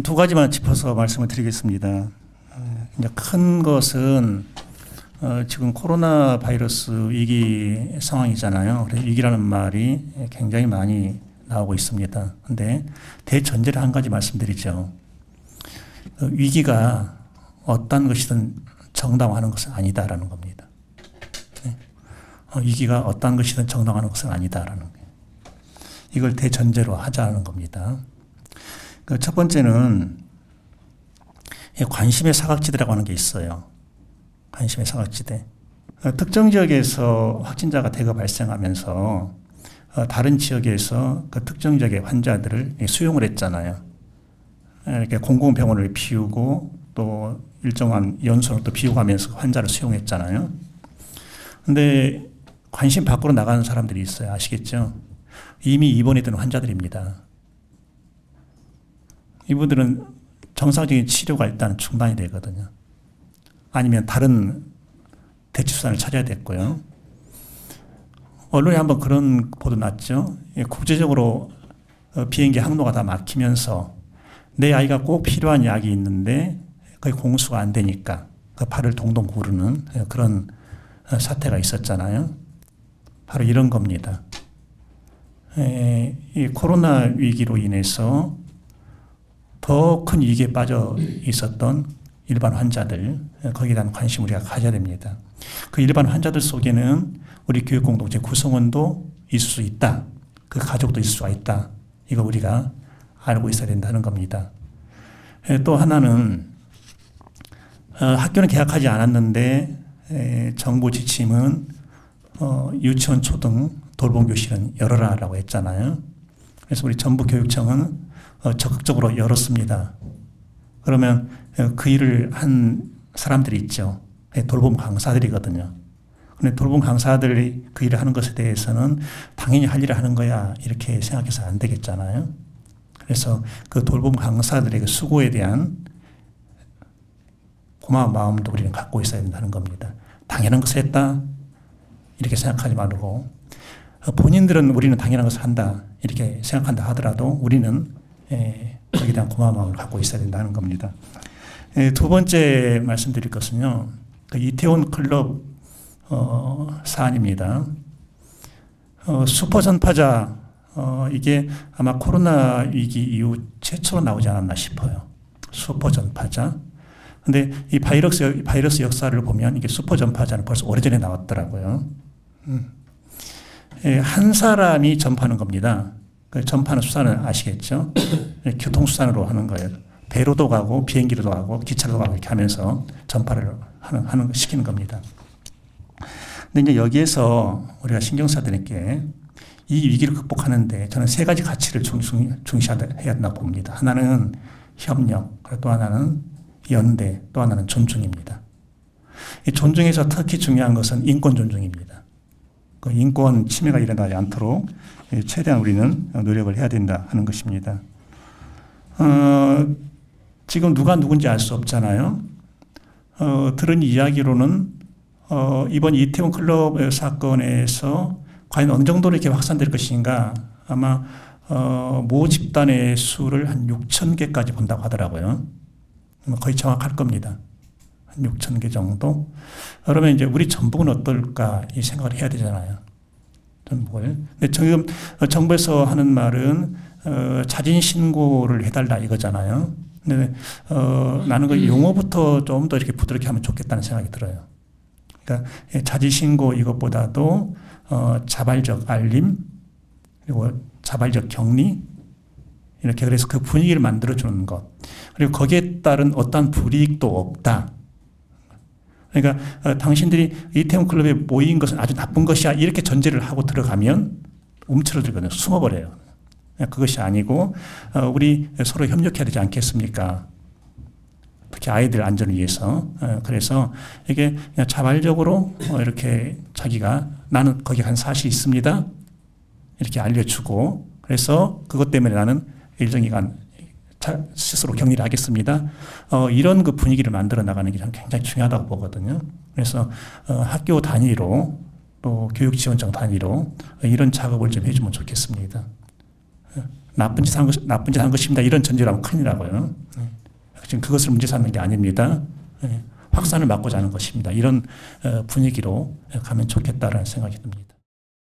두 가지만 짚어서 말씀을 드리겠습니다. 이제 큰 것은 지금 코로나 바이러스 위기 상황이잖아요. 그래서 위기라는 말이 굉장히 많이 나오고 있습니다. 근데 대전제를 한 가지 말씀드리죠. 위기가 어떤 것이든 정당화하는 것은 아니다라는 겁니다. 위기가 어떤 것이든 정당화하는 것은 아니다라는 거예요. 이걸 대전제로 하자는 겁니다. 첫 번째는 관심의 사각지대라고 하는 게 있어요. 관심의 사각지대. 특정 지역에서 확진자가 대거 발생하면서 다른 지역에서 그 특정 지역의 환자들을 수용을 했잖아요. 이렇게 공공병원을 비우고 또 일정한 연수를 또 비우가면서 환자를 수용했잖아요. 근데 관심 밖으로 나가는 사람들이 있어요. 아시겠죠? 이미 입원해 든 환자들입니다. 이분들은 정상적인 치료가 일단 중단이 되거든요. 아니면 다른 대치수단을 찾아야 됐고요. 언론에 한번 그런 보도 났죠. 국제적으로 비행기 항로가 다 막히면서 내 아이가 꼭 필요한 약이 있는데 거의 공수가 안 되니까 그 발을 동동 구르는 그런 사태가 있었잖아요. 바로 이런 겁니다. 이 코로나 위기로 인해서 더 큰 위기에 빠져 있었던 일반 환자들, 거기에 대한 관심 우리가 가져야 됩니다. 그 일반 환자들 속에는 우리 교육공동체 구성원도 있을 수 있다. 그 가족도 있을 수가 있다. 이거 우리가 알고 있어야 된다는 겁니다. 또 하나는 학교는 개학하지 않았는데 정부 지침은 유치원, 초등 돌봄교실은 열어라라고 했잖아요. 그래서 우리 전북교육청은 적극적으로 열었습니다. 그러면 그 일을 한 사람들이 있죠. 돌봄 강사들이거든요. 근데 돌봄 강사들이 그 일을 하는 것에 대해서는 당연히 할 일을 하는 거야 이렇게 생각해서 안 되겠잖아요. 그래서 그 돌봄 강사들의 수고에 대한 고마운 마음도 우리는 갖고 있어야 된다는 겁니다. 당연한 것을 했다 이렇게 생각하지 말고 본인들은 우리는 당연한 것을 한다 이렇게 생각한다 하더라도 우리는 거기에 대한 고마운 마음을 갖고 있어야 된다는 겁니다. 두 번째 말씀드릴 것은요. 그 이태원 클럽 사안입니다. 슈퍼 전파자 이게 아마 코로나 위기 이후 최초로 나오지 않았나 싶어요. 슈퍼 전파자. 근데 이 바이러스 역사를 보면 이게 슈퍼 전파자는 벌써 오래전에 나왔더라고요. 한 사람이 전파하는 겁니다. 그 전파하는 수단은 아시겠죠? 교통수단으로 하는 거예요. 배로도 가고 비행기로도 가고 기차로도 가고 이렇게 하면서 전파를 시키는 겁니다. 근데 이제 여기에서 우리가 신경 써야 되는 게 이 위기를 극복하는데 저는 세 가지 가치를 중시해야 된다고 봅니다. 하나는 협력, 또 하나는 연대, 또 하나는 존중입니다. 이 존중에서 특히 중요한 것은 인권 존중입니다. 그 인권 침해가 일어나지 않도록 최대한 우리는 노력을 해야 된다 하는 것입니다. 지금 누가 누군지 알 수 없잖아요. 들은 이야기로는 이번 이태원 클럽 사건에서 과연 어느 정도로 이렇게 확산될 것인가 아마 모 집단의 수를 한 6,000개까지 본다고 하더라고요. 거의 정확할 겁니다. 한 6,000개 정도. 그러면 이제 우리 전북은 어떨까 이 생각을 해야 되잖아요. 전북을. 근데 지금 정부에서 하는 말은 자진 신고를 해달라 이거잖아요. 근데 나는 그 용어부터 좀 더 이렇게 부드럽게 하면 좋겠다는 생각이 들어요. 그러니까 자진 신고 이것보다도 자발적 알림 그리고 자발적 격리 이렇게 그래서 그 분위기를 만들어주는 것 그리고 거기에 따른 어떠한 불이익도 없다. 그러니까 당신들이 이태원 클럽에 모인 것은 아주 나쁜 것이야 이렇게 전제를 하고 들어가면 움츠러들거든요. 숨어버려요. 그것이 아니고 우리 서로 협력해야 되지 않겠습니까? 특히 아이들 안전을 위해서. 그래서 이게 그냥 자발적으로 이렇게 자기가 나는 거기 간 사실이 있습니다. 이렇게 알려주고 그래서 그것 때문에 나는 일정 기간 스스로 격리를 하겠습니다. 이런 그 분위기를 만들어 나가는 게 저는 굉장히 중요하다고 보거든요. 그래서 학교 단위로 또 교육지원청 단위로 이런 작업을 좀 해주면 좋겠습니다. 나쁜 짓 한 것입니다. 이런 전제로 하면 큰일 나고요. 지금 그것을 문제 삼는 게 아닙니다. 확산을 막고자 하는 것입니다. 이런 분위기로 가면 좋겠다라는 생각이 듭니다.